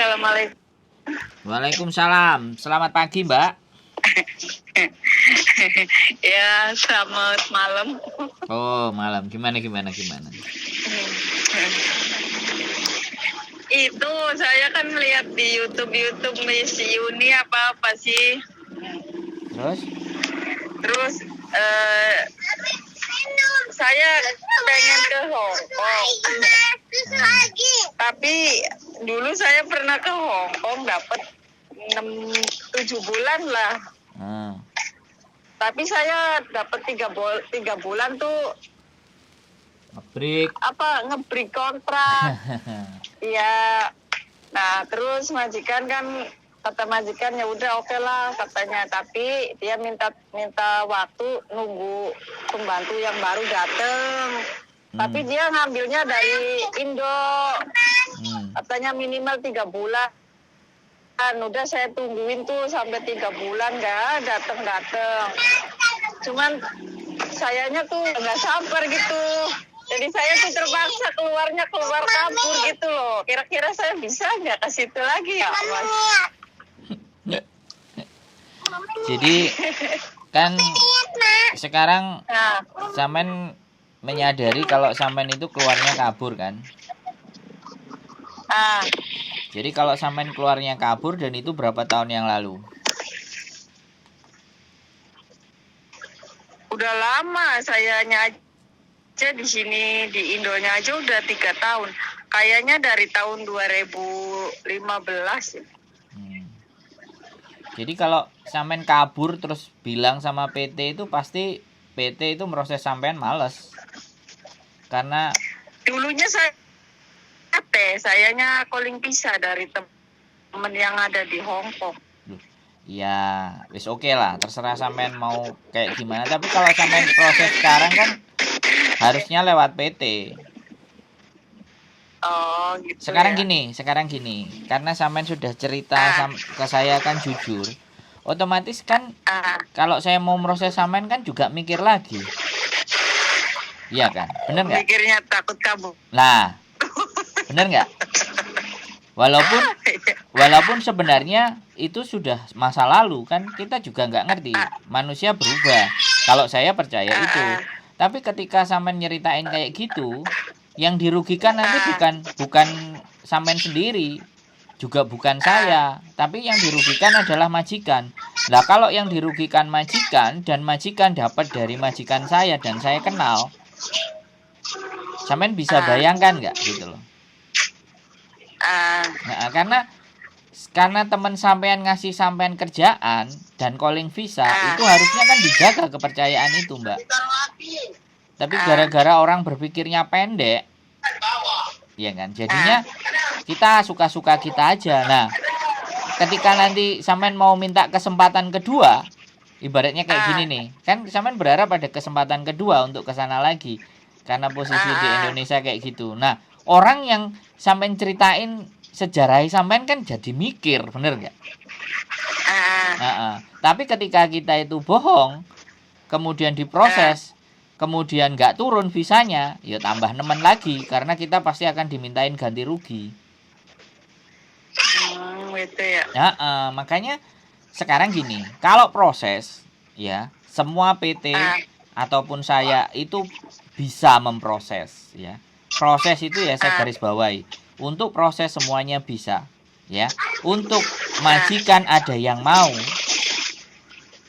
Assalamualaikum. Waalaikumsalam. Selamat pagi, Mbak. Ya, selamat malam. Oh, malam. Gimana? Itu saya kan lihat di YouTube Miss Yuni apa sih. Terus? Saya pengen ke Hong Kong. Tapi dulu saya pernah ke Hong Kong dapat 6-7 bulan lah. Tapi saya dapat 3 bulan tuh ngebreak kontrak. Iya. Nah, terus majikan kan kata majikan ya udah oke lah katanya, tapi dia minta waktu nunggu pembantu yang baru dateng. Tapi dia ngambilnya dari Indo. Katanya minimal 3 bulan. Udah saya tungguin tuh sampai 3 bulan nggak dateng. Cuman sayanya tuh nggak sabar gitu. Jadi saya tuh terpaksa keluar kabur gitu loh. Kira-kira saya bisa nggak ke situ lagi ya, Mas? Jadi kan sekarang Samen menyadari kalau Samen itu keluarnya kabur kan? Jadi kalau Samen keluarnya kabur dan itu berapa tahun yang lalu? Udah lama sayanya aja di sini, di Indonya aja udah 3 tahun. Kayaknya dari tahun 2015. Jadi kalau Samen kabur terus bilang sama PT itu pasti PT itu meroses sampean males. Karena dulunya sayanya calling visa dari temen yang ada di Hong Kong. Ya, wis oke lah, terserah sampean mau kayak gimana. Tapi kalau sampean proses sekarang kan harusnya lewat PT. Oh, gitu. Sekarang gini, karena sampean sudah cerita ke saya kan jujur. Otomatis kan kalau saya mau proses sampean kan juga mikir lagi. Iya kan? Bener nggak? Mikirnya takut kabur. Nah, bener nggak? Walaupun sebenarnya itu sudah masa lalu kan, kita juga nggak ngerti. Manusia berubah. Kalau saya percaya itu. Tapi ketika sampean nyeritain kayak gitu, yang dirugikan nanti bukan sampean sendiri, juga bukan saya, tapi yang dirugikan adalah majikan. Lah kalau yang dirugikan majikan dan majikan dapat dari majikan saya dan saya kenal, sampean bisa bayangkan nggak gitu loh? Nah, karena teman sampean ngasih sampean kerjaan dan calling visa itu harusnya kan dijaga kepercayaan itu, Mbak. Tapi gara-gara orang berpikirnya pendek, ya kan, jadinya kita suka-suka kita aja. Nah, ketika nanti sampean mau minta kesempatan kedua, ibaratnya kayak gini nih, kan sampean berharap ada kesempatan kedua untuk kesana lagi, karena posisi di Indonesia kayak gitu. Nah, orang yang sampean ceritain sejarah sampean kan jadi mikir, bener nggak? Tapi ketika kita itu bohong, kemudian diproses, kemudian nggak turun visanya, ya tambah nemen lagi, karena kita pasti akan dimintain ganti rugi. Gitu ya. Makanya sekarang gini, kalau proses, ya semua PT ataupun saya itu bisa memproses, ya. Proses itu ya saya garis bawahi. Untuk proses semuanya bisa, ya. Untuk majikan ada yang mau,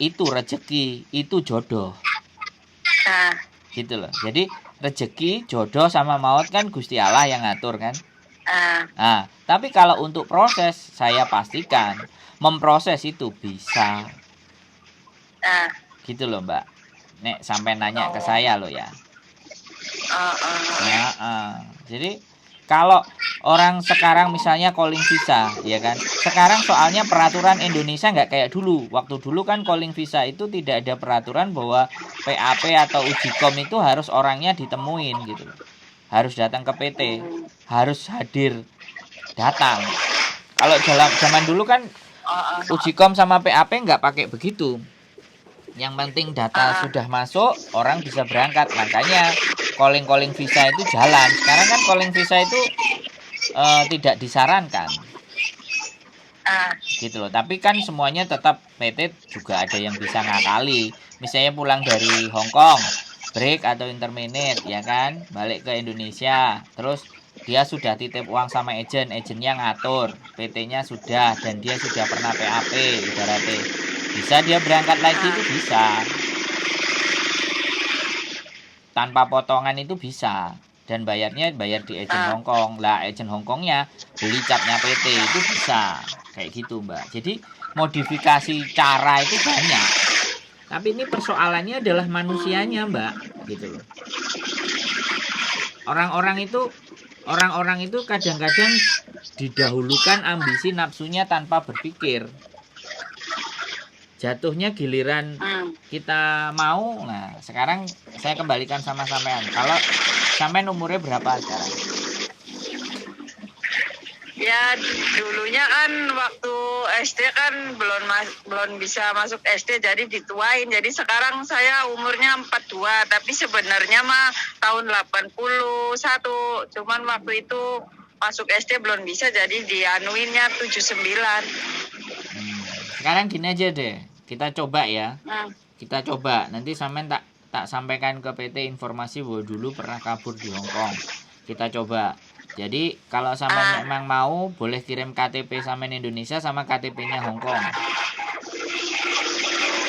itu rezeki, itu jodoh. Gitu loh. Jadi rezeki, jodoh sama maut kan Gusti Allah yang ngatur kan. Nah, tapi kalau untuk proses saya pastikan memproses itu bisa. Gitu loh, Mbak. Nek sampai nanya ke saya loh ya. Jadi kalau orang sekarang misalnya calling visa, ya kan. Sekarang soalnya peraturan Indonesia nggak kayak dulu. Waktu dulu kan calling visa itu tidak ada peraturan bahwa PAP atau ujikom itu harus orangnya ditemuin gitu. Harus datang ke PT, harus hadir datang. Kalau zaman dulu kan ujikom sama PAP nggak pakai begitu. Yang penting data sudah masuk, orang bisa berangkat. Makanya calling visa itu jalan. Sekarang kan calling visa itu tidak disarankan. Gitu loh. Tapi kan semuanya tetap PT juga ada yang bisa ngakali. Misalnya pulang dari Hong Kong, break atau interminate ya kan, balik ke Indonesia. Terus dia sudah titip uang sama agennya ngatur, PT-nya sudah, dan dia sudah pernah PAP ibaratnya. Bisa dia berangkat lagi itu bisa. Tanpa potongan itu bisa. Dan bayarnya bayar di agen Hong Kong. Lah agen Hong Kongnya beli capnya PT itu bisa. Kayak gitu Mbak. Jadi modifikasi cara itu banyak. Tapi ini persoalannya adalah manusianya Mbak. Gitu loh. Orang-orang itu kadang-kadang didahulukan ambisi nafsunya tanpa berpikir. Jatuhnya giliran kita mau. Nah sekarang saya kembalikan sama sampean. Kalau sampean umurnya berapa sekarang? Ya dulunya kan waktu SD kan belum bisa masuk SD, jadi dituain. Jadi sekarang saya umurnya 42, tapi sebenarnya mah tahun 81. Cuman waktu itu masuk SD belum bisa, jadi dianuinnya 79. Sekarang gini aja deh, kita coba ya. Kita coba, nanti sampean tak sampaikan ke PT informasi bahwa dulu pernah kabur di Hong Kong. Kita coba. Jadi kalau sampean memang mau, boleh kirim KTP sampean Indonesia sama KTP-nya Hong Kong.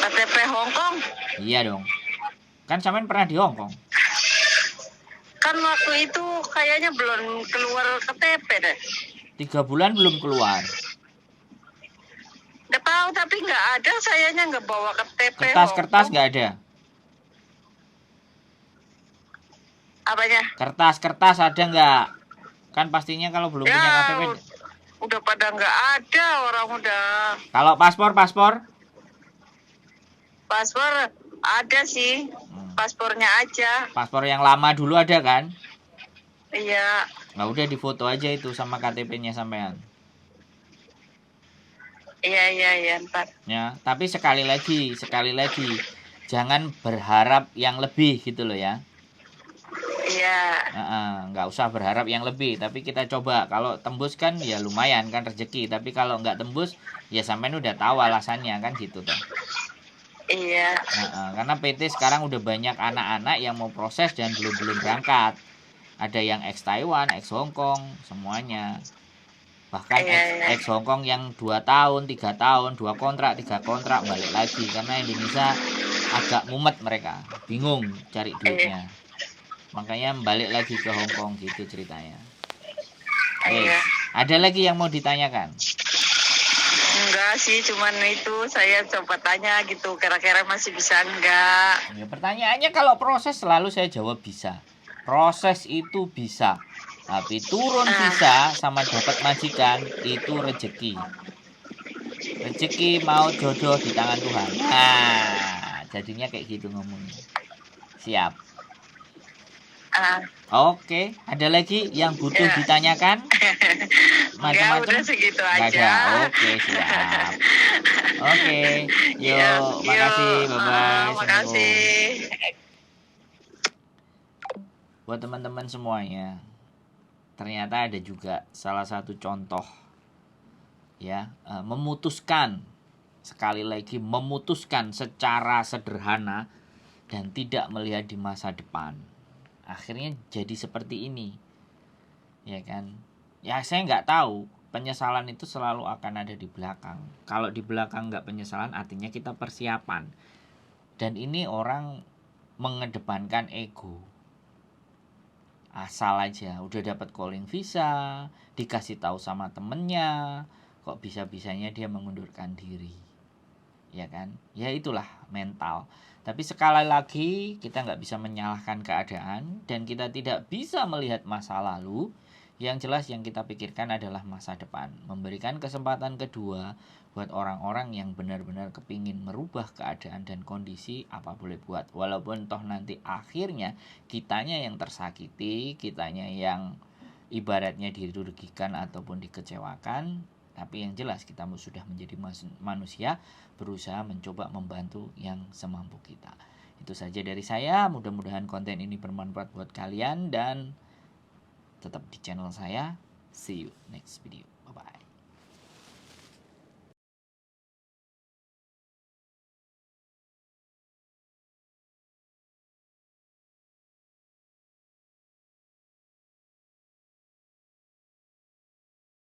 KTP Hong Kong? Iya dong. Kan sampean pernah di Hong Kong. Kan waktu itu kayaknya belum keluar KTP deh. 3 bulan belum keluar. Nggak tahu, tapi nggak ada, sayanya nggak bawa KTP. Kertas-kertas nggak ada. Apanya? Kertas-kertas ada nggak? Kan pastinya kalau belum punya KTP. Udah pada nggak ada, orang udah. Kalau paspor? Paspor ada sih, paspornya aja. Paspor yang lama dulu ada kan? Iya. Nah udah difoto aja itu sama KTP-nya sampean. Iya, ntar. Ya, tapi sekali lagi, jangan berharap yang lebih gitu loh ya. Iya. Nggak usah berharap yang lebih, tapi kita coba. Kalau tembus kan ya lumayan kan rezeki, tapi kalau nggak tembus ya sampean udah tahu alasannya kan gitu toh. Iya. Karena PT sekarang udah banyak anak-anak yang mau proses dan belum berangkat. Ada yang ex Taiwan, ex Hong Kong, semuanya. Bahkan ex Hong Kong yang 2 tahun, 3 tahun, 2 kontrak, 3 kontrak balik lagi karena Indonesia agak mumet mereka, bingung cari duitnya. Makanya balik lagi ke Hong Kong gitu ceritanya. Ada lagi yang mau ditanyakan? Enggak sih, cuman itu saya coba tanya gitu, kira-kira masih bisa enggak? Ya, pertanyaannya kalau proses selalu saya jawab bisa. Proses itu bisa. Tapi turun bisa sama dapat majikan itu rezeki. Rezeki mau jodoh di tangan Tuhan. Nah, jadinya kayak gitu ngomongnya. Siap. Oke, ada lagi yang butuh ditanyakan? Macam-macam? Udah segitu aja. Ada. Oke, siap. Oke, yuk, makasih, bye-bye. Makasih. Buat teman-teman semuanya, ternyata ada juga salah satu contoh ya, memutuskan, sekali lagi memutuskan secara sederhana dan tidak melihat di masa depan. Akhirnya jadi seperti ini, ya kan? Ya saya nggak tahu, penyesalan itu selalu akan ada di belakang. Kalau di belakang nggak penyesalan, artinya kita persiapan. Dan ini orang mengedepankan ego. Asal aja, udah dapat calling visa, dikasih tahu sama temennya, kok bisa-bisanya dia mengundurkan diri, ya kan? Ya itulah mental. Tapi sekali lagi kita nggak bisa menyalahkan keadaan dan kita tidak bisa melihat masa lalu. Yang jelas yang kita pikirkan adalah masa depan. Memberikan kesempatan kedua buat orang-orang yang benar-benar kepingin merubah keadaan dan kondisi, apa boleh buat. Walaupun toh nanti akhirnya kitanya yang tersakiti, kitanya yang ibaratnya dirugikan ataupun dikecewakan. Tapi yang jelas kita sudah menjadi manusia, berusaha mencoba membantu yang semampu kita. Itu saja dari saya, mudah-mudahan konten ini bermanfaat buat kalian dan tetap di channel saya. See you next video.